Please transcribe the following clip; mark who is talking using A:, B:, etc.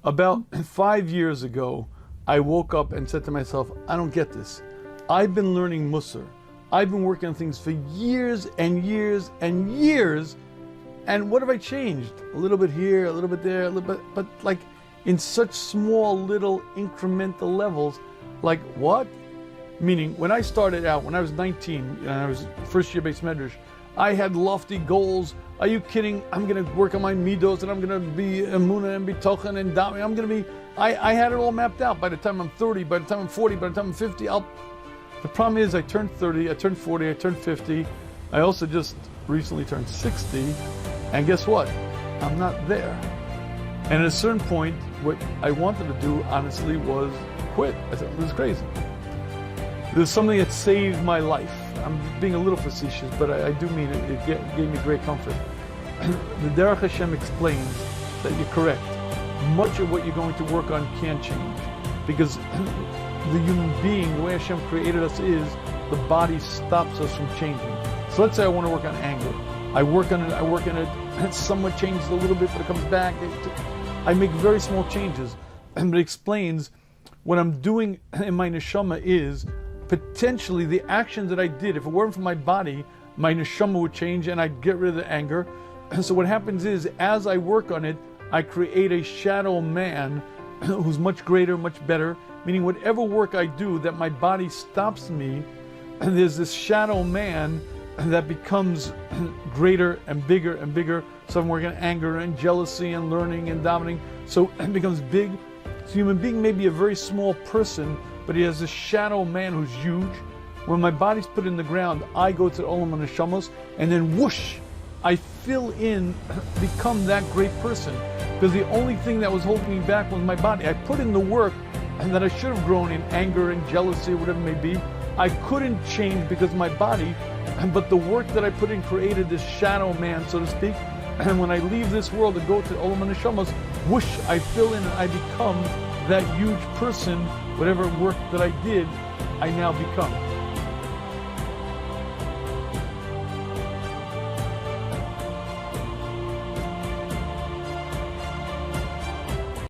A: About 5 years ago, I woke up and said to myself, I don't get this. I've been learning Musar. I've been working on things for years and years and years. And what have I changed? A little bit here, a little bit there, a little bit, but like in such small little incremental levels. Like what? Meaning when I started out, when I was 19, and I was first year base medrash, I had lofty goals. Are you kidding? I'm going to work on my midos and I'm going to be emunah and bitochen and dami. I'm going to be, I had it all mapped out. By the time I'm 30, by the time I'm 40, by the time I'm 50, the problem is I turned 30, I turned 40, I turned 50. I also just recently turned 60. And guess what? I'm not there. And at a certain point, what I wanted to do, honestly, was quit. I said, this is crazy. There's something that saved my life. I'm being a little facetious, but I do mean it. It gave me great comfort. The Derech Hashem explains that you're correct. Much of what you're going to work on can change. Because the human being, the way Hashem created us is, the body stops us from changing. So let's say I want to work on anger. I work on it, it somewhat changes a little bit, but it comes back. I make very small changes. And it explains what I'm doing in my neshama is potentially the actions that I did. If it weren't for my body, my neshama would change and I'd get rid of the anger. And so what happens is, as I work on it, I create a shadow man who's much greater, much better. Meaning whatever work I do that my body stops me, and there's this shadow man that becomes greater and bigger and bigger. So I'm working on anger and jealousy and learning and davening. So it becomes big. So human being may be a very small person, but he has a shadow man who's huge. When my body's put in the ground, I go to the Olam HaNeshamos, and then whoosh, I fill in, become that great person. Because the only thing that was holding me back was my body. I put in the work and that I should have grown in anger and jealousy, whatever it may be. I couldn't change because of my body, but the work that I put in created this shadow man, so to speak. And when I leave this world and go to Olam HaNeshamos, whoosh, I fill in and I become that huge person. Whatever work that I did, I now become.